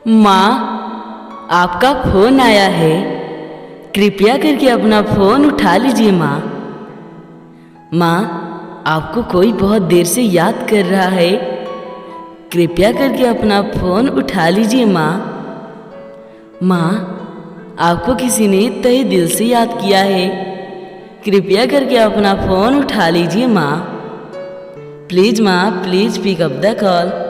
माँ, आपका फोन आया है। कृपया करके अपना फोन उठा लीजिए माँ। माँ, आपको कोई बहुत देर से याद कर रहा है। कृपया करके अपना फोन उठा लीजिए माँ। माँ, आपको किसी ने तहे दिल से याद किया है। कृपया करके अपना फोन उठा लीजिए माँ। प्लीज़ माँ, please pick up the call.